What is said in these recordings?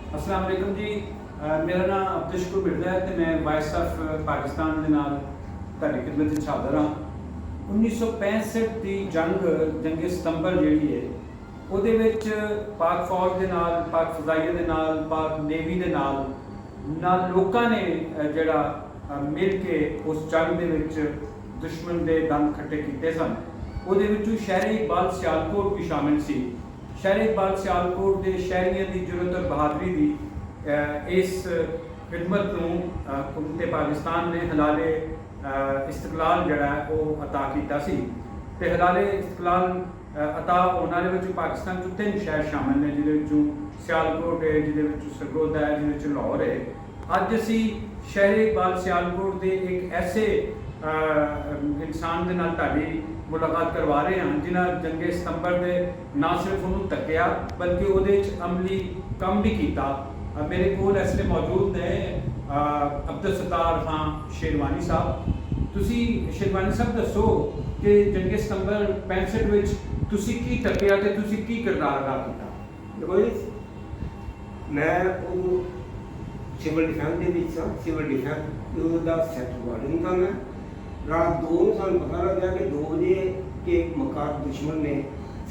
अस्सलाम वालेकुम जी। मेरा नाम अब्दुशकुर बिरला है तो मैं वाइस ऑफ पाकिस्तान के नाल ਤੁਹਾਡੀ ਖidmat ਵਿੱਚ ਹਾਜ਼ਰ ਹਾਂ। 1965 ਦੀ ਜੰਗ ਸਤੰਬਰ ਜਿਹੜੀ ਹੈ ਉਹਦੇ ਵਿੱਚ ਪਾਕ ਫੌਜ ਦੇ ਨਾਲ, ਪਾਕ ਫਜ਼ਾਈਆ ਦੇ ਨਾਲ, ਪਾਕ ਨੇਵੀ ਦੇ ਨਾਲ ਲੋਕਾਂ ਨੇ ਜਿਹੜਾ ਮਿਲ ਕੇ ਉਸ ਜੰਗ ਦੇ ਵਿੱਚ ਦੁਸ਼ਮਣ ਦੇ ਦੰਦ ਖੱਟੇ ਕੀਤੇ ਸਨ। ਉਹਦੇ ਵਿੱਚੋਂ ਸ਼ਹਿਰ ਇਕਬਾਲ ਸਿਆਲਕੋਟ ਵੀ ਸ਼ਾਮਿਲ ਸੀ। ਸ਼ਹਿਰ ਇਕਬਾਲ ਸਿਆਲਕੋਟ ਦੇ ਸ਼ਹਿਰੀਆਂ ਦੀ ਜੁਰਤ ਔਰ ਬਹਾਦਰੀ ਦੀ ਇਸ ਖਿਦਮਤ ਨੂੰ हुकूमत पाकिस्तान ने हलाले इस्तकलाल जड़ा है वो अता किया सी। ते हलाले इस्तकलाल अता होने वाले पाकिस्तान चो 3 शहर शामिल ने, जिहदे सियालकोट है, जिहदे सरगोदा है, जिहदे लाहौर है। अज असी शहर इकबाल सियालकोट के एक ऐसे इंसान के नाल तुहाडी मुलाकात करवा रहे हैं जिन्हें जंगे सितंबर के ना सिर्फ उन्होंने तकिया बल्कि वो अमली काम भी किया। मेरे को इसलिए मौजूद ने अब्दुल सत्तार खान शेरवानी साहब। तुसी शेरवानी साहब दसो कि जंगे सितंबर 65 ਵਿੱਚ ਤੁਸੀਂ ਕੀ ਟੱਕਿਆ ਤੇ ਤੁਸੀਂ ਕੀ ਕਿਰਦਾਰ ਅਦਾ ਕੀਤਾ? देखो जी, मैं वो सिविल डिफेंस के ਵਿੱਚ सिविल डिफेंस का सैक्टर वार्डन था। मैं रात 2 ਨੂੰ ਸਾਨੂੰ पता लगा कि 2 बजे के मकार दुश्मन ने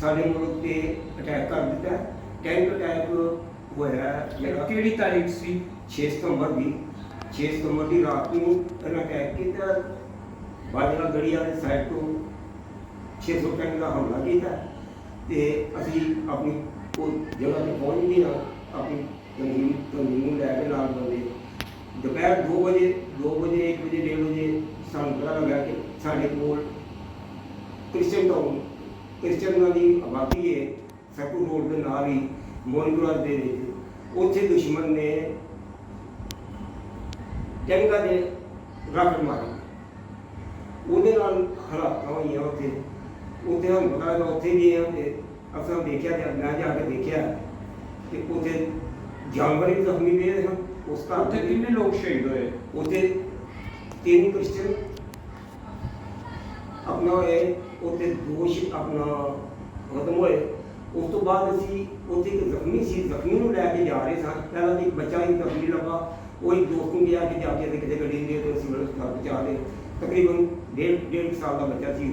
साढ़े मुल्क पे अटैक कर दिता। टैंक अटैक होया ਕਿਹੜੀ ਤਾਰੀਖ ਸੀ? 6 सितंबर की 6 सितंबर की रात को अटैक किया। बाजरा गढ़ी वाले साइड तो 600 टैंक का हमला किया ते असी अपनी वो जगह पे पहुंच गए ना, अपनी तंजीम लैके नाल बंदे। दोपहर 2 बजे 1 बजे 1:30 बजे सानू पता लगा कि साढ़े कोल क्रिश्चियन टाउन क्रिश्चियन की आबादी है सैकू रोड के नाल ही मोनगुरा दे उत्थे दुश्मन ने टैंका के राकेट मारी। ਉਹਦੇ ਨਾਲ ਹਾਲਾਤਾਂ ਹੋਈਆਂ ਉੱਥੇ ਸਾਨੂੰ ਪਤਾ ਲੱਗਾ। ਉੱਥੇ ਗਏ ਹਾਂ ਤੇ ਅਸਾਂ ਦੇਖਿਆ, ਜਦ ਮੈਂ ਜਾ ਕੇ ਦੇਖਿਆ ਕਿ ਉੱਥੇ ਜਾਨਵਰ ਵੀ ਜ਼ਖਮੀ ਪਏ ਸਨ। ਉਸ ਘਰ ਉੱਥੇ ਕਿੰਨੇ ਲੋਕ ਸ਼ਹੀਦ ਹੋਏ? ਉੱਥੇ 3 ਕ੍ਰਿਸਚਨ ਆਪਣਾ ਹੋਏ, ਉੱਥੇ 2 ਆਪਣਾ ਖਤਮ ਹੋਏ। ਉਸ ਤੋਂ ਬਾਅਦ ਅਸੀਂ ਉੱਥੇ ਇੱਕ ਜ਼ਖਮੀ ਸੀ, ਜ਼ਖਮੀ ਨੂੰ ਲੈ ਕੇ ਜਾ ਰਹੇ ਸਾਂ। ਪਹਿਲਾਂ ਇੱਕ ਬੱਚਾ ਹੀ ਜ਼ਖਮੀ ਲੱਗਾ, ਉਹ ਇੱਕ ਦੋਸਤ ਨੂੰ ਗਿਆ ਕਿ ਜਾ ਕੇ ਕਿਤੇ ਗੱਡੀ ਦੇ ਤੇ ਸਿਵਲ ਹਸਪਤਾਲ ਪਹੁੰਚਾ ਦੇ। तकरीबन 1.5 साल का बच्चा सी,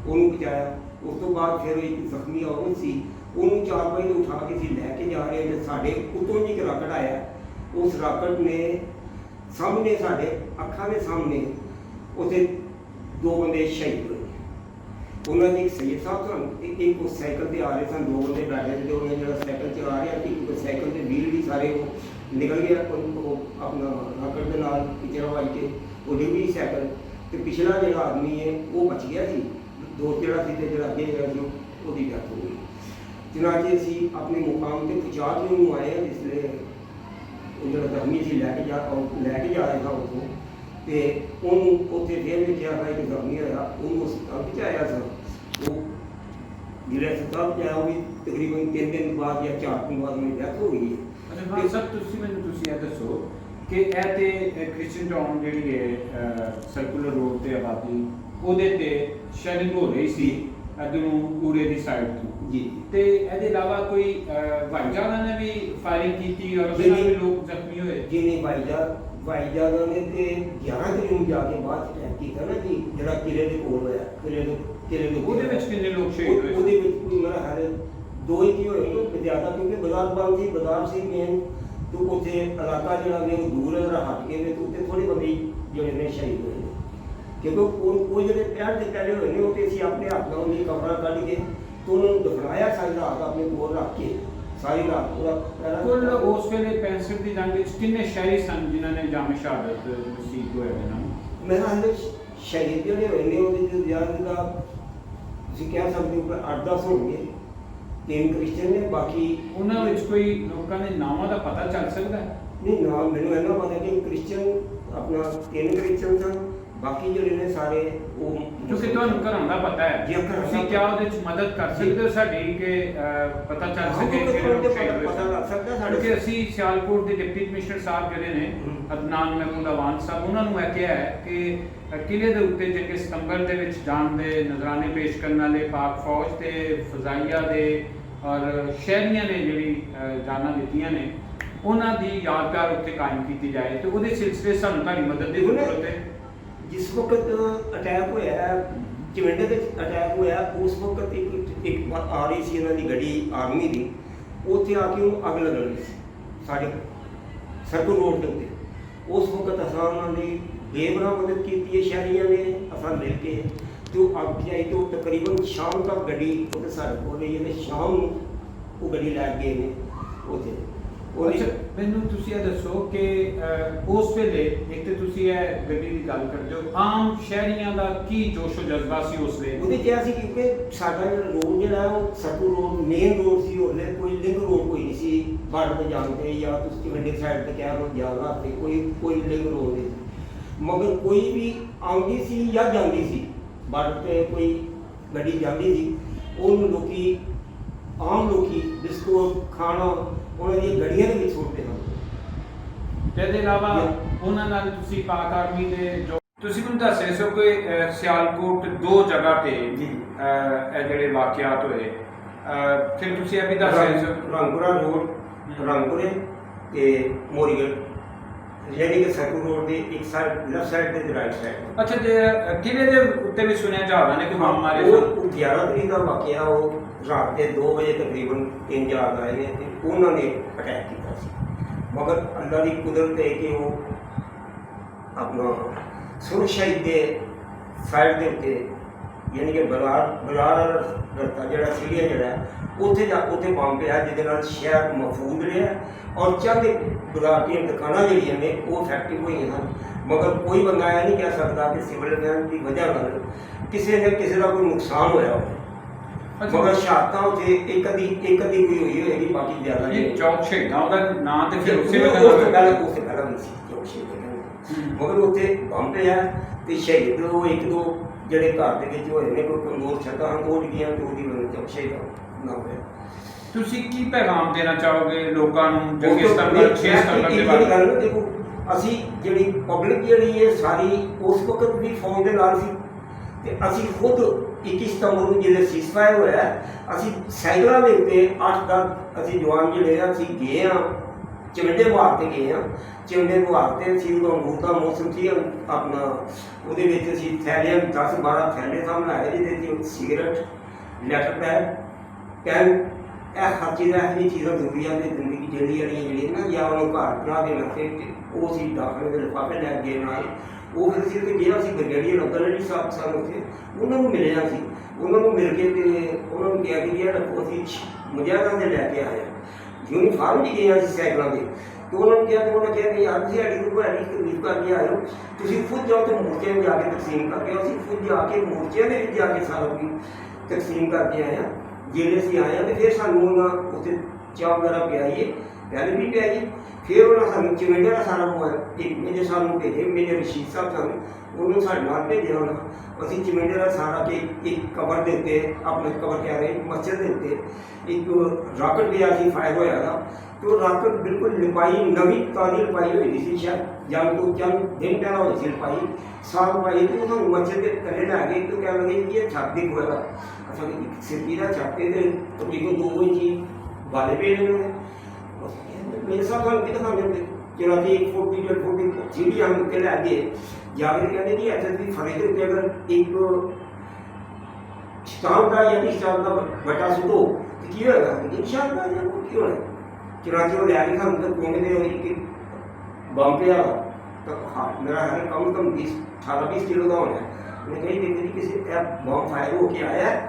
उन्होंने बचाया। उस तो बाद फिर एक जख्मी औरत सी, उन्होंने 4 बजे उठा के असीं लैके जा रहे हैं। साढ़े उत्तों जी एक राकट आया, उस राकट ने सामने साढ़े अखां के सामने उत्थे 2 बंदे शहीद हुए। उन्होंने एक सैयद साहब सन, एक उस साइकिल पर आ रहे सन, 2 बंदे बैठे थे। उन्होंने जो साइकिल चला रहे थे, साइकिल के व्हील भी सारे वो निकल गया अपना राकट के नाल पिछड़ा वाई के वो डिग गई साइकिल। तो पिछला जो आदमी है वो बच गया सी, दोस्त जो अगे गया सी उसकी डेथ हो गई। चुनाचे असी अपने मुकाम से पहुँचा के उन्होंने आए हैं। जिसले जो जख्मी से लैके जा रहा था उतों तो उन्होंने उत्थे फिर देखा था एक जख्मी होया, उन्होंने अस्पताल पहुँचाया था। वो जिले अस्पताल पहुँचाया वो भी तकरीबन 3 दिन बाद या 4 दिन बाद उनकी डेथ हो गई है। अच्छा सर, तुसी मैनूं तुसी ਇਹ ਦੱਸੋ कि ਇਹ ਤੇ ਕ੍ਰਿਸਚੀਅਨ ਟਾਊਨ ਜਿਹੜੀ ਹੈ ਸਰਕੂਲਰ ਰੋਡ ਤੇ ਆਬਾਦੀ ਉਹਦੇ ਤੇ ਸ਼ੈਲਿੰਗ ਹੋ ਰਹੀ ਸੀ ਇਧਰੋਂ ਕੂੜੇ ਦੀ ਸਾਈਡ ਤੋਂ जी। ਤੇ ਇਹਦੇ ਇਲਾਵਾ ਕੋਈ ਭਾਈਚਾਰਾ ਨੇ ਵੀ ਫਾਇਰਿੰਗ ਕੀਤੀ ਔਰ ਉਹਨਾਂ ਵੀ ਲੋਕ ਜ਼ਖਮੀ ਹੋਏ? जी नहीं, भाईजान ने तो 11 तरीक ਨੂੰ ਜਾ ਕੇ ਬਾਅਦ ਅਟੈਕ ਕੀਤਾ ਨਾ ਜੀ, ਜਿਹੜਾ ਕਿਲੇ ਦੇ ਕੋਲ ਹੋਇਆ। ਕਿਲੇ ਦੇ ਉਹਦੇ ਵਿੱਚ ਕਿੰਨੇ ਲੋਕ ਸ਼ਹੀਦ ਹੋਏ? ਉਹਦੇ ਵਿੱਚ ਕੋਈ ਮੇਰਾ ਹਾਲੇ 2 ਹੀ ਕੀ ਹੋਏ ਤੋਂ ਜ਼ਿਆਦਾ, ਕਿਉਂਕਿ ਬਾਜ਼ਾਰ ਸੀ ਮੇਨ। तो उत्थे इलाका जो दूर हट के तो उत्थे थोड़े बंदे जोड़े ने शहीद हुए हैं। क्योंकि वो जो 65 से पहले हुए हैं तो असी अपने हाथ में उन्हें कमरा कढ़ के तो उन्होंने दफनाया सारी रात अपने कोल रख के सारी रात कुल उस वेले 65 की जंग विच किन्ने शहरी सन जिन्होंने जाम शहादत नसीब होए ने? मेरा हाले शहीद जो हुए ने वो ज़्यादा असीं कह सकते हो 8-10 होंगे। 3 क्रिश्चियन ने, बाकी ਉਹਨਾਂ ਵਿੱਚ ਕੋਈ ਲੋਕਾਂ ਦੇ ਨਾਵਾਂ ਦਾ ਪਤਾ ਚੱਲ ਸਕਦਾ ਹੈ? नहीं ना, मैंने इन्ना पता कि क्रिश्चियन अपना 3 क्रिश्चियन सन, बाकी जो ने सारे वो ਕਿਉਂਕਿ ਤੁਹਾਨੂੰ ਘਰਾਂ ਦਾ ਪਤਾ ਹੈ, ਜੀ ਘਰਾਂ ਤੁਸੀਂ ਦਾ ਕਿਆ ਉਹਦੇ ਵਿੱਚ ਮਦਦ ਕਰ ਸਕਦੇ ਹੋ ਸਾਡੀ ਕਿ ਪਤਾ ਚੱਲ ਸਕੇ ਕਿ ਲੋਕ ਸ਼ਹੀਦ ਹੋਏ ਪਤਾ ਲੱਗ ਸਕਦਾ ਸਾਡੇ। ਕਿਉਂਕਿ ਅਸੀਂ ਸਿਆਲਕੋਟ ਦੇ ਡਿਪਟੀ ਕਮਿਸ਼ਨਰ ਸਾਹਿਬ ਜਿਹੜੇ ਨੇ ਅਦਨਾਨ ਮਹਿਮੂਦ ਅਵਾਨ ਸਾਹਿਬ, ਉਹਨਾਂ ਨੂੰ ਇਹ ਕਿਹਾ ਹੈ ਕਿ ਕਿਲੇ ਦੇ ਉੱਤੇ ਜੰਗੇ ਸਤੰਬਰ ਦੇ ਵਿੱਚ ਜਾਣ ਦੇ ਨਜ਼ਰਾਨੇ ਪੇਸ਼ ਕਰਨ ਵਾਲੇ ਪਾਕ ਫੌਜ ਤੇ ਫਜ਼ਾਈਆ ਦੇ ਔਰ ਸ਼ਹਿਰੀਆਂ ਨੇ ਜਿਹੜੀ ਜਾਨਾਂ ਦਿੱਤੀਆਂ ਨੇ ਉਹਨਾਂ ਦੀ ਯਾਦਗਾਰ ਉੱਥੇ ਕਾਇਮ ਕੀਤੀ ਜਾਏ ਤੇ ਉਹਦੇ ਸਿਲਸਿਲੇ ਸਾਨੂੰ ਤੁਹਾਡੀ ਮਦਦ ਦੀ ਜ਼ਰੂਰਤ ਹੈ। ਜਿਸ ਵਕਤ ਅਟੈਕ ਹੋਇਆ ਚਿਮੰਡੇ ਤੇ ਅਟੈਕ ਹੋਇਆ, ਉਸ ਵਕਤ ਇੱਕ ਆ ਰਹੀ ਸੀ ਇਹਨਾਂ ਦੀ ਗੱਡੀ ਆਰਮੀ ਦੀ, ਉੱਥੇ ਆ ਕੇ ਉਹ ਅੱਗ ਲੱਗਣ ਲੱਗੀ ਸੀ ਸਾਡੇ ਸਰਕਲ ਰੋਡ ਦੇ ਉੱਤੇ। ਉਸ ਵਕਤ ਅਸਾਂ ਉਹਨਾਂ ਦੀ ਬੇਬਰਾ ਮਦਦ ਕੀਤੀ ਹੈ ਸ਼ਹਿਰੀਆਂ ਨੇ, ਅਸਾਂ ਮਿਲ ਕੇ ਤੇ ਉਹ ਅੱਗ ਜਾਈ ਤੇ ਉਹ ਤਕਰੀਬਨ ਸ਼ਾਮ ਤੱਕ ਗੱਡੀ ਉੱਥੇ ਸਾਡੇ ਕੋਲ ਰਹੀ ਹੈ ਤੇ ਸ਼ਾਮ ਨੂੰ ਉਹ ਗੱਡੀ ਲੈ ਗਏ ਨੇ ਉੱਥੇ। ਅੱਛਾ, ਮੈਨੂੰ ਤੁਸੀਂ ਇਹ ਦੱਸੋ ਕਿ ਉਸ ਵੇਲੇ ਇੱਕ ਤੇ ਤੁਸੀਂ ਇਹ ਗੱਡੀ ਦੀ ਗੱਲ ਕਰਦੇ ਹੋ, ਆਮ ਸ਼ਹਿਰੀਆਂ ਦਾ ਕੀ ਜੋਸ਼ੋ ਜਜ਼ਬਾ ਸੀ ਉਸ ਵੇਲੇ? ਉਹਦੇ ਕਿਹਾ ਸੀ ਕਿਉਂਕਿ ਸਾਡਾ ਜਿਹੜਾ ਰੋਡ ਜਿਹੜਾ ਉਹ ਸਰਕੂ ਰੋਡ ਮੇਨ ਰੋਡ ਸੀ, ਉਹਲੇ ਕੋਈ ਲਿੰਕ ਰੋਡ ਕੋਈ ਨਹੀਂ ਸੀ ਬਾਰਡਰ ਤੇ ਜਾਣ ਤੇ, ਜਾਂ ਤੁਸੀਂ ਵੱਡੇ ਸਾਈਡ ਤੇ ਕਹਿ ਲਓ ਜਾਣਾ ਤੇ ਕੋਈ ਲਿੰਕ ਰੋਡ ਨਹੀਂ ਸੀ। ਮਗਰ ਕੋਈ ਵੀ ਆਉਂਦੀ ਸੀ ਜਾਂ ਜਾਂਦੀ ਸੀ ਬਾਰਡਰ ਤੇ, ਕੋਈ ਗੱਡੀ ਜਾਂਦੀ ਸੀ, ਉਹਨੂੰ ਲੋਕੀ ਆਮ ਲੋਕੀ ਬਿਸਕੁਟ ਖਾਣਾ ਉਹਨਾਂ ਦੀਆਂ ਗੱਡੀਆਂ ਦੇ ਵਿੱਚ ਸੁੱਟਦੇ ਹਨ। ਤੇ ਇਹਦੇ ਇਲਾਵਾ ਉਹਨਾਂ ਨਾਲ ਤੁਸੀਂ ਪਾਕ ਆਰਮੀ ਦੇ ਜੋ ਤੁਸੀਂ ਮੈਨੂੰ ਦੱਸ ਰਹੇ ਸੋ ਕਿ ਸਿਆਲਕੋਟ ਦੋ ਜਗ੍ਹਾ ਤੇ ਇਹ ਜਿਹੜੇ ਵਾਕਿਆਤ ਹੋਏ, ਫਿਰ ਤੁਸੀਂ ਇਹ ਵੀ ਦੱਸ ਰਹੇ ਸੋ ਰੰਗਪੁਰਾ ਰੋਡ, ਰੰਗਪੁਰੇ ਤੇ ਮੋਰੀਗੜ, ਯਾਨੀ ਕਿ ਸਰਕੂ ਰੋਡ ਦੇ ਇੱਕ ਸਾਈਡ ਲੈਫਟ ਸਾਈਡ ਤੇ ਰਾਈਟ ਸਾਈਡ। ਅੱਛਾ, ਤੇ ਕਿਲੇ ਦੇ ਉੱਤੇ ਵੀ ਸੁਣਿਆ ਜਾ ਰਿਹਾ ਨੇ ਕਿ ਬੰਬ ਮਾਰੇ ਸਨ। ਉਹ 11 ਤਰੀਕ ਦਾ ਵਾਕਿਆ, ਉਹ ਰਾਤ ਦੇ 2 ਵਜੇ ਤਕਰੀਬਨ 3 4 ਆਏ ਨੇ ਤੇ ਉਹਨਾਂ ਨੇ ਅਟੈਕ ਕੀਤਾ ਸੀ। ਮਗਰ ਅੱਲਾ ਦੀ ਕੁਦਰਤ ਹੈ ਕਿ ਉਹ ਆਪਣਾ ਸੁਰੱਖਿਆ ਦੇ ਸਾਈਡ ਦੇ ਉੱਤੇ, ਯਾਨੀ ਕਿ ਬਲਾਰ ਰਸਤਾ ਜਿਹੜਾ ਸੀਰੀਆ ਜਿਹੜਾ ਉੱਥੇ ਬੰਬ ਪਿਆ, ਜਿਹਦੇ ਨਾਲ ਸ਼ਹਿਰ ਮਹਿਫੂਜ਼ ਰਿਹਾ ਔਰ ਚੰਦ ਬਲਾਰ ਦੀਆਂ ਦੁਕਾਨਾਂ ਜਿਹੜੀਆਂ ਨੇ ਉਹ ਫੈਕਟਿਵ ਹੋਈਆਂ ਹਨ। ਮਗਰ ਕੋਈ ਬੰਦਾ ਇਹ ਨਹੀਂ ਕਹਿ ਸਕਦਾ ਕਿ ਸਿਵਲ ਡਿਫੈਂਸ ਦੀ ਵਜ੍ਹਾ ਨਾਲ ਕਿਸੇ ਦਾ ਕੋਈ ਨੁਕਸਾਨ ਹੋਇਆ ਹੋਵੇ। ਮਗਰ ਸ਼ਹਾਦਤਾਂ ਉੱਥੇ ਇੱਕ ਅੱਧੀ ਕੋਈ ਹੋਈ ਹੋਏਗੀ, ਬਾਕੀ ਜ਼ਿਆਦਾ ਨਹੀਂ। ਚੌਕ ਸ਼ਹੀਦਾਂ ਉਹਦਾ ਨਾਂ ਤੇ ਫਿਰ ਉਸੇ ਉਸ ਤੋਂ ਪਹਿਲਾਂ ਨਹੀਂ ਸੀ ਚੌਕ ਸ਼ਹੀਦਾਂ। ਮਗਰ ਉੱਥੇ ਬੰਬ ਪਿਆ ਤੇ ਸ਼ਹੀਦ ਉਹ ਇੱਕ ਦੋ ਜਿਹੜੇ ਘਰ ਦੇ ਵਿੱਚ ਹੋਏ ਨੇ, ਕੋਈ ਕਮਜ਼ੋਰ ਛੱਤਾਂ ਉਹ ਡਿੱਗੀਆਂ ਤੇ ਉਹਦੀ ਵਜ੍ਹਾ ਚੌਕ ਸ਼ਹੀਦਾਂ ਨਾ ਹੋਇਆ। ਤੁਸੀਂ ਕੀ ਪੈਗਾਮ ਦੇਣਾ ਚਾਹੋਗੇ ਲੋਕਾਂ ਨੂੰ ਜੰਗੇ ਸਤੰਬਰ 6 ਸਤੰਬਰ ਦੇ ਬਾਰੇ? ਦੇਖੋ, ਅਸੀਂ ਜਿਹੜੀ ਪਬਲਿਕ ਜਿਹੜੀ ਹੈ ਸਾਰੀ ਉਸ ਵਕਤ ਵੀ ਫੌਜ ਦੇ ਨਾਲ ਸੀ ਤੇ ਅਸੀਂ ਖੁਦ 21 ਸਤੰਬਰ ਨੂੰ ਜਿਹੜੇ ਸੀਜ਼ਫਾਇਰ ਹੋਇਆ, ਅਸੀਂ ਸਾਈਕਲਾਂ ਦੇ ਉੱਤੇ 8-10 ਅਸੀਂ ਜਵਾਨ ਜਿਹੜੇ ਆ ਅਸੀਂ ਗਏ ਹਾਂ ਚਿਮਟੇ ਵਾਰ ਤੇ ਗਏ ਹਾਂ। ਚਿਮਟੇ ਵਾਰ ਤੇ ਅਸੀਂ ਉਦੋਂ ਅੰਗੂਰ ਦਾ ਮੌਸਮ ਸੀ ਆਪਣਾ, ਉਹਦੇ ਵਿੱਚ ਅਸੀਂ ਥੈਲੇ 10-12 ਥੈਲੇ ਸਾਹਮਣੇ ਆਏ ਜਿਹਦੇ ਵਿੱਚ ਸਿਗਰਟ, ਲੈਟਰ ਪੈਨ ਇਹ ਹਰ ਚੀਜ਼ ਇਹੋ ਚੀਜ਼ਾਂ ਜ਼ਰੂਰੀਆਂ ਨੇ ਜ਼ਿੰਦਗੀ ਜਿਹੜੀਆਂ ਨਾ, ਜਾਂ ਉਹਨੂੰ ਘਰ ਬਣਾ ਦੇ ਲੱਗੇ ਉਹ ਅਸੀਂ ਦਾਖਲੇ ਦੇ ਲਿਫਾਫੇ ਲੈ ਗਏ ਨਾਲ। ਉਹ ਫਿਰ ਅਸੀਂ ਉੱਥੇ ਗਿਆ, ਅਸੀਂ ਬ੍ਰਿਗੇਡੀਅਰ ਅੰਦਰ ਸਾਹਿਬ ਸਾਨੂੰ ਉੱਥੇ ਉਹਨਾਂ ਨੂੰ ਮਿਲਿਆ ਸੀ। ਉਹਨਾਂ ਨੂੰ ਮਿਲ ਕੇ ਤੇ ਉਹਨਾਂ ਨੂੰ ਕਿਹਾ ਕਿ ਯਾਰ ਅਸੀਂ ਮੁਜਾਹਿਦਾਂ ਦੇ ਲੈ ਕੇ ਆਏ ਹਾਂ, ਯੂਨੀਫਾਰਮ ਵੀ ਗਏ ਅਸੀਂ ਸਾਈਕਲਾਂ ਦੇ। ਤੇ ਉਹਨਾਂ ਨੂੰ ਕਿਹਾ ਕਿ ਯਾਰ ਤੁਸੀਂ ਸਾਡੀ ਕੋਈ ਤਕਲੀਫ ਕਰਕੇ ਆਏ ਹੋ, ਤੁਸੀਂ ਖੁਦ ਜਾਓ ਤੇ ਮੋਰਚੇ ਵਿੱਚ ਜਾ ਕੇ ਤਕਸੀਮ ਕਰਕੇ ਆਓ। ਅਸੀਂ ਖੁਦ ਜਾ ਕੇ ਮੋਰਚਿਆਂ ਦੇ ਵਿੱਚ ਜਾ ਕੇ ਸਾਰਾ ਕੁਝ ਤਕਸੀਮ ਕਰਕੇ ਆਏ ਹਾਂ। ਜਿਹੜੇ ਅਸੀਂ ਆਏ ਹਾਂ ਤੇ ਫਿਰ ਸਾਨੂੰ ਉਹਨਾਂ ਉੱਥੇ ਚਾਹ ਵਗੈਰਾ ਪਿਆਈਏ, ਗੱਲ ਵੀ ਪਿਆਈ। ਫਿਰ ਉਹਨਾਂ ਸਾਨੂੰ ਚਿਮੰਡੇ ਦਾ ਸਾਰਾ ਇੱਕ ਮੇਰੇ ਸਾਨੂੰ ਭੇਜੇ, ਮੇਰੇ ਰਸ਼ੀਦ ਸਾਹਿਬ ਸਾਨੂੰ ਉਹਨੂੰ ਸਾਡੇ ਨਾਲ ਭੇਜਿਆ ਉਹਨਾਂ। ਅਸੀਂ ਚਿਮੰਡੇ ਦਾ ਸਾਰਾ ਕਿ ਇੱਕ ਕਬਰ ਦੇ ਉੱਤੇ, ਆਪਣੇ ਕਬਰ ਕਹਿ ਰਹੇ ਮਸਜਿਦ ਦੇ ਉੱਤੇ ਇੱਕ ਰਾਕਟ ਪਿਆ ਸੀ ਫਾਇਰ ਹੋਇਆ ਦਾ, ਤੇ ਉਹ ਰਾਕਟ ਬਿਲਕੁਲ ਲਿਪਾਈ ਨਵੀਂ ਤਾਜ਼ੀ ਲਿਪਾਈ ਹੋਈ ਸੀ, ਸ਼ਾਇਦ ਜੰਗ ਤੋਂ ਚੰਦ ਦਿਨ ਪਹਿਲਾਂ ਹੋਈ ਸੀ ਲਿਪਾਈ, ਸਾਲ ਪਾਈ ਤੇ ਉਹਨਾਂ ਮਸਜਿਦ ਦੇ ਥੱਲੇ ਲੈ ਗਏ ਤੇ ਕਹਿਣ ਲੱਗੇ ਕਿ ਇਹ ਛੱਤ ਦੀ ਹੋਇਆ। ਅੱਛਾ, ਸਿੱਧੀ ਦਾ ਛੱਤ ਤੇ ਤਕਰੀਬਨ 2 ਇੰਚ ਵਾਲੇ ਪਏ ਨੇ। ਮੇਰੇ ਸਾਹ ਨਾਲ ਕਿਤੇ ਖਾਣੇ ਹੁੰਦੇ ਜਿਹੜਾ ਕਿ 1 ਫੁੱਟ ਦੀ 1.5 ਫੁੱਟ ਦੀ ਜਿਹੜੀ ਹਮ ਉੱਤੇ ਲੈ ਗਏ ਜਾ ਕੇ ਕਹਿੰਦੇ ਕਿ ਇੱਥੇ ਦੀ ਫਰੇ ਦੇ ਉੱਤੇ ਅਗਰ ਇੱਕ ਸਟਾਮ ਦਾ ਜਾਂ ਸਟਾਮ ਦਾ ਵੱਟਾ ਸੁੱਟੋ ਤੇ ਕੀ ਹੋਏਗਾ? ਨਿਸ਼ਾਨ ਦਾ ਜਾਂ ਕੀ ਹੋਣਾ? ਚੁਰਾਚੀ ਉਹ ਲੈ ਕੇ ਸਾਨੂੰ ਤਾਂ ਕੋਨੇ ਦੇ ਇੱਕ ਬੰਬ ਪਿਆ ਤਾਂ ਹਾਂ ਮੇਰਾ ਹੈ ਕਮ ਤੋਂ 18-20 ਕਿਲੋ ਦਾ ਹੋਣਾ। ਉਹਨੇ ਕਹੀ ਦੇਖੀ ਕਿਸੇ ਬੰਬ ਫਾਇਰ ਹੋ ਕੇ ਆਇਆ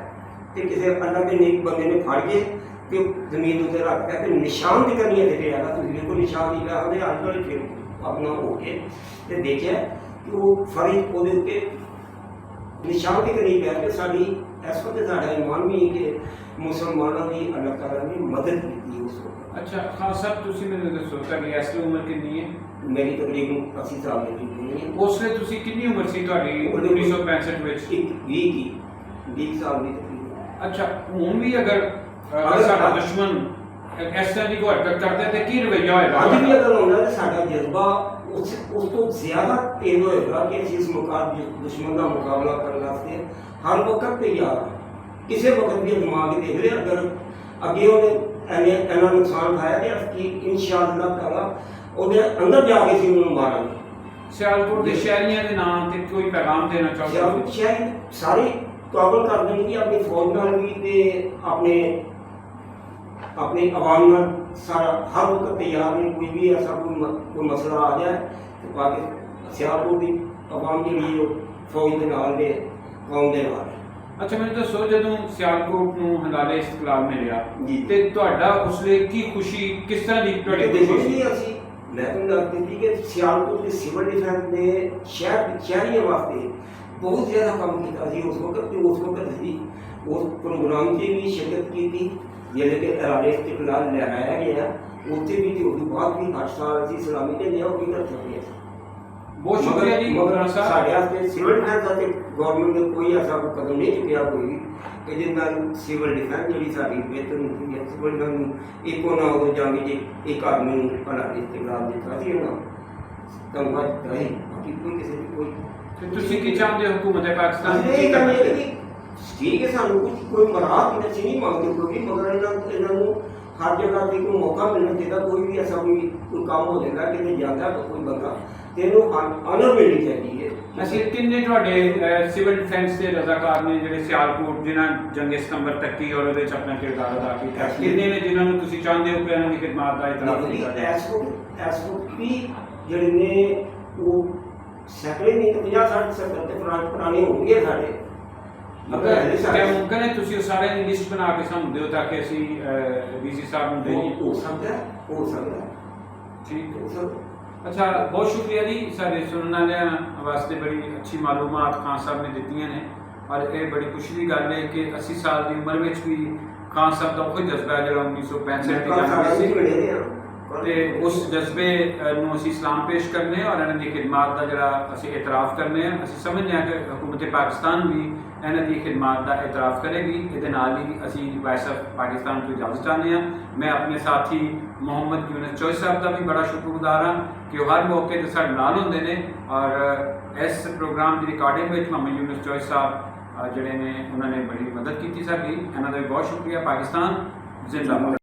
ਤੇ ਕਿਸੇ ਅੱਲਾ ਦੇ ਨੇਕ ਬੰਦੇ ਨੇ ਫੜ ਕੇ ਤੇ ਜ਼ਮੀਨ ਉੱਤੇ ਰੱਖਦਾ ਤੇ ਨਿਸ਼ਾਨ ਦੀ ਕਰਨੀ ਹੈ ਤੇ ਆਗਾ ਤੁਸੀਂ ਦੇਖੋ ਨਿਸ਼ਾਨ ਨਹੀਂ ਪਿਆ ਉਹਦੇ ਹੱਥ ਨਾਲ ਫਿਰ ਆਪਣਾ ਹੋ ਕੇ ਤੇ ਦੇਖਿਆ ਕਿ ਉਹ ਫਰੀ ਉਹਦੇ ਉੱਤੇ ਨਿਸ਼ਾਨ ਦੀ ਕਰਨੀ ਪਿਆ ਕਿ ਸਾਡੀ ਇਸ ਵਕਤ ਸਾਡਾ ਇਮਾਨ ਵੀ ਕਿ ਮੁਸਲਮਾਨਾਂ ਦੀ ਅੱਲਾਹ ਤਾਲਾ ਨੇ ਮਦਦ ਕੀਤੀ ਉਸ ਵਕਤ। ਅੱਛਾ ਖਾਨ ਸਾਹਿਬ, ਤੁਸੀਂ ਮੈਨੂੰ ਦੱਸੋ ਤੁਹਾਡੀ ਅਸਲੀ ਉਮਰ ਕਿੰਨੀ ਹੈ? ਮੇਰੀ ਤਕਰੀਬਨ 80 ਸਾਲ ਦੀ ਹੈ। ਉਸ ਵੇਲੇ ਤੁਸੀਂ ਕਿੰਨੀ ਉਮਰ ਸੀ ਤੁਹਾਡੀ 1965 ਵਿੱਚ? 20 ਸਾਲ ਦੀ ਤਕਰੀਬਨ। ਅੱਛਾ, ਹੁਣ ਵੀ ਅਗਰ ਸਾਡਾ ਦੁਸ਼ਮਣ ਇਸ ਤਰ੍ਹਾਂ ਦੀ ਕੋਈ ਹਰਕਤ ਕਰਦਾ ਤੇ ਕੀ ਰਵੱਈਆ ਹੋਏਗਾ? ਅੱਜ ਵੀ ਅਗਰ ਹੁੰਦਾ ਤਾਂ ਸਾਡਾ ਜਜ਼ਬਾ ਉਸ ਤੋਂ ਜ਼ਿਆਦਾ ਤੇਜ਼ ਹੋਏਗਾ ਕਿ ਅਸੀਂ ਇਸ ਦੁਸ਼ਮਣ ਦਾ ਮੁਕਾਬਲਾ ਕਰਨ ਵਾਸਤੇ ਹਰ ਵਕਤ ਤਿਆਰ ਹਾਂ। ਕਿਸੇ ਵਕਤ ਵੀ ਦਿਮਾਗ ਦੇਖ ਲਿਆ ਅਗਰ ਅੱਗੇ ਉਹਨੇ ਇਹਨਾਂ ਨੁਕਸਾਨ ਖਾਇਆ ਤੇ ਅਸੀਂ ਇਨਸ਼ਾਅੱਲਾ ਤਾਲਾ ਉਹਦੇ ਅੰਦਰ ਜਾ ਕੇ ਸੀ ਉਹਨੂੰ ਮਾਰਾਂਗੇ। ਸਿਆਲਕੋਟ ਦੇ ਸ਼ਹਿਰੀਆਂ ਦੇ ਨਾਂ ਤੇ ਕੋਈ ਪੈਗਾਮ ਦੇਣਾ ਚਾਹੁੰਦੇ ਹੋ? ਸਿਆਲਕੋਟ ਸ਼ਹਿਰ ਸਾਰੇ ਕਾਬਲ ਕਰ ਦੇਣਗੇ ਆਪਣੀ ਫੌਜ ਨਾਲ ਵੀ ਤੇ ਆਪਣੇ ਆਵਾਮ ਨਾਲ ਸਾਰਾ ਹਰ ਵਕਤ ਤਿਆਰ ਨੇ। ਕੋਈ ਵੀ ਐਸਾ ਕੋਈ ਮਸਲਾ ਆ ਜਾਏ ਤੇ ਪਾ ਕੇ ਸਿਆਲਕੋਟ ਦੀ ਆਵਾਮ ਜਿਹੜੀ ਉਹ ਫੌਜ ਦੇ ਨਾਲ ਦੇ ਕੌਮ ਦੇ ਨਾਲ। ਅੱਛਾ ਮੈਨੂੰ ਦੱਸੋ, ਜਦੋਂ ਸਿਆਲਕੋਟ ਨੂੰ ਹੰਗਾਲੇ ਇਸਤਕਲਾਲ ਮਿਲਿਆ ਜੀ। ਤੇ ਤੁਹਾਡਾ ਉਸ ਲਈ ਕੀ ਖੁਸ਼ੀ, ਕਿਸ ਤਰ੍ਹਾਂ ਦੀ ਤੁਹਾਡੀ ਖੁਸ਼ੀ ਸੀ? ਦੇਖੋ ਅਸੀਂ ਮੈਂ ਤੁਹਾਨੂੰ ਦੱਸ ਦਿੱਤੀ ਕਿ ਸਿਆਲਕੋਟ ਦੇ ਸਿਵਲ ਡਿਫੈਂਸ ਨੇ ਸ਼ਹਿਰੀਆਂ ਵਾਸਤੇ ਬਹੁਤ ਜ਼ਿਆਦਾ ਕੰਮ ਕੀਤਾ ਸੀ ਉਸ ਵਕਤ। ਤੇ ਉਸ ਵਕਤ ਅਸੀਂ ਉਸ ਪ੍ਰੋਗਰਾਮ 'ਚ ਵੀ ਸ਼ਿਰਕਤ ਕੀਤੀ ਜਿਹੜੇ ਕਿ ਹੰਗਾਲੇ ਇਸਤਕਲਾਲ ਲਹਿਰਾਇਆ ਗਿਆ। ਉੱਥੇ ਵੀ ਤੇ ਉਸ ਤੋਂ ਬਾਅਦ ਵੀ 8 ਸਾਲ ਅਸੀਂ ਸਲਾਮੀ ਤੇ ਲਿਆ ਉਹ ਵੀ ਕਰ ਸਕਦੇ ਹਾਂ। ਬਹੁਤ ਸ਼ੁਕਰੀਆ ਜੀ ਮੌਲਾਨਾ ਸਾਹਿਬ। ਸਾਡੇ ਵਾਸਤੇ ਸਿਵਲ ਡਿਫੈਂਸ ਅਤੇ ਗਵਰਨਮੈਂਟ ਨੇ ਕੋਈ ਐਸਾ ਕਦਮ ਨਹੀਂ ਚੁੱਕਿਆ ਕੋਈ ਵੀ ਕਿ ਜਿਹਦੇ ਨਾਲ ਸਿਵਲ ਡਿਫੈਂਸ ਜਿਹੜੀ ਸਾਡੀ ਬਿਹਤਰ ਹੁੰਦੀ ਹੈ। ਸਿਵਲ ਡਿਫੈਂਸ ਨੂੰ ਇੱਕੋ ਨਾ ਹੋ ਜਾਂਦੀ ਜੇ ਇੱਕ ਆਦਮੀ ਨੂੰ ਭਲਾ ਇਸਤਕਲਾਲ ਦਿੱਤਾ ਸੀ ਉਹਨਾਂ ਧੰਨਵਾਦ ਦਿੱਤਾ ਹੈ। ਬਾਕੀ ਕੋਈ ਕਿਸੇ ਦੀ ਕੋਈ ਤੇ ਤੁਸੀਂ ਕੀ ਚਾਹੁੰਦੇ ਹੋ ਹੁਕੂਮਤ ਪਾਕਿਸਤਾਨ ਅਸੀਂ ਇਹ ਕਹਿੰਦੇ ਹਾਂ ਕਿ ਠੀਕ ਹੈ ਸਾਨੂੰ ਕੋਈ ਮਰਾਹਤ ਨਹੀਂ ਮੰਗਦੇ ਕੋਈ, ਮਗਰ ਇਹਨਾਂ ਨੂੰ ਹਰ ਜਗ੍ਹਾ ਤੇ ਕੋਈ ਮੌਕਾ ਮਿਲਣਾ ਚਾਹੀਦਾ। ਕੋਈ ਵੀ ਐਸਾ ਕੋਈ ਕੰਮ ਹੋ ਜਾਂਦਾ ਕਿਤੇ ਜਾਂਦਾ ਕੋਈ ਬੰਦਾ ਤੇ ਇਹਨੂੰ ਆਨਰ ਮਿਲਣੀ ਚਾਹੀਦੀ ਹੈ। ਅਸੀਂ ਕਿੰਨੇ ਤੁਹਾਡੇ ਸਿਵਲ ਡਿਫੈਂਸ ਦੇ ਰਜ਼ਾਕਾਰ ਨੇ ਜਿਹੜੇ ਸਿਆਲਕੋਟ ਜਿਨ੍ਹਾਂ ਜੰਗੇ ਸਤੰਬਰ ਤੱਕੀ ਔਰ ਉਹਦੇ ਚ ਆਪਣਾ ਕਿਰਦਾਰ ਅਦਾ ਕੀਤਾ? ਕਿੰਨੇ ਨੇ ਜਿਨ੍ਹਾਂ ਨੂੰ ਤੁਸੀਂ ਚਾਹੁੰਦੇ ਹੋ ਕਿ ਇਹਨਾਂ ਦੀ ਖਿਦਮਤ ਦਾ ਇਤਰਾਫ ਕੀਤਾ ਜਾਏ? ਐਸਓਪੀ ਜਿਹੜੇ ਨੇ ਉਹ ਸੈਕੜੇ ਨਹੀਂ ਤੇ 50-60 ਤੇ ਪੁਰਾਣੇ ਹੋਣਗੇ ਸਾਡੇ। क्या मुमकिन है ਤੁਸੀਂ ਉਹ ਸਾਰਿਆਂ ਦੀ ਲਿਸਟ ਬਣਾ ਕੇ ਸਾਨੂੰ ਦਿਓ ਤਾਂ ਕਿ ਅਸੀਂ ਡੀਸੀ ਸਾਹਿਬ ਨੂੰ ਦੇਈਏ? ਹੋ ਸਕਦਾ ਠੀਕ ਹੋ ਸਕਦਾ। ਅੱਛਾ ਬਹੁਤ ਸ਼ੁਕਰੀਆ ਜੀ ਸਾਡੇ ਸੁਣਨ ਵਾਲਿਆਂ ਵਾਸਤੇ ਬੜੀ ਅੱਛੀ ਮਾਲੂਮਾਤ ਖਾਨ ਸਾਹਿਬ ਨੇ ਦਿੱਤੀਆਂ ਨੇ ਔਰ ਇਹ ਬੜੀ ਖੁਸ਼ੀ ਦੀ ਗੱਲ ਹੈ ਕਿ 80 ਸਾਲ ਦੀ ਉਮਰ ਵਿੱਚ ਵੀ ਖਾਨ ਸਾਹਿਬ ਦਾ ਉਹ ਜਜ਼ਬਾ ਜਿਹੜਾ 1965 ਦੀ ਜੰਗ ਸੀ ਤੇ ਉਸ ਜਜ਼ਬੇ ਨੂੰ ਅਸੀਂ ਸਲਾਮ ਪੇਸ਼ ਕਰਨੇ ਔਰ ਇਹਨਾਂ ਦੀ ਖਿਦਮਤ ਦਾ ਜਿਹੜਾ ਅਸੀਂ ਇਤਰਾਫ ਕਰਨੇ ਆ। ਅਸੀਂ ਸਮਝਦੇ ਹਾਂ ਕਿ ਹਕੂਮਤ ਪਾਕਿਸਤਾਨ ਵੀ ਇਹਨਾਂ ਦੀ ਖਿਦਮਤ ਦਾ ਇਤਰਾਫ ਕਰੇਗੀ। ਇਹਦੇ ਨਾਲ ਹੀ ਅਸੀਂ ਵਾਇਸ ਆਫ ਪਾਕਿਸਤਾਨ ਤੋਂ ਇਜਾਜ਼ਤ ਚਾਹੁੰਦੇ ਹਾਂ। ਮੈਂ ਆਪਣੇ ਸਾਥੀ ਮੁਹੰਮਦ ਯੂਨਸ ਚੋਇਸ ਸਾਹਿਬ ਦਾ ਵੀ ਬੜਾ ਸ਼ੁਕਰਗੁਜ਼ਾਰ ਹਾਂ ਕਿ ਉਹ ਹਰ ਮੌਕੇ ਤੇ ਸਾਡੇ ਨਾਲ ਹੁੰਦੇ ਨੇ ਔਰ ਇਸ ਪ੍ਰੋਗਰਾਮ ਦੀ ਰਿਕਾਰਡਿੰਗ ਵਿੱਚ ਮੁਹੰਮਦ ਯੂਨਸ ਚੋਇਸ ਸਾਹਿਬ ਜਿਹੜੇ ਨੇ ਉਹਨਾਂ ਨੇ ਬੜੀ ਮਦਦ ਕੀਤੀ ਸਾਡੀ। ਇਹਨਾਂ ਦਾ ਵੀ ਬਹੁਤ ਸ਼ੁਕਰੀਆ। ਪਾਕਿਸਤਾਨ ਜ਼ਿੰਦਾਬਾਦ।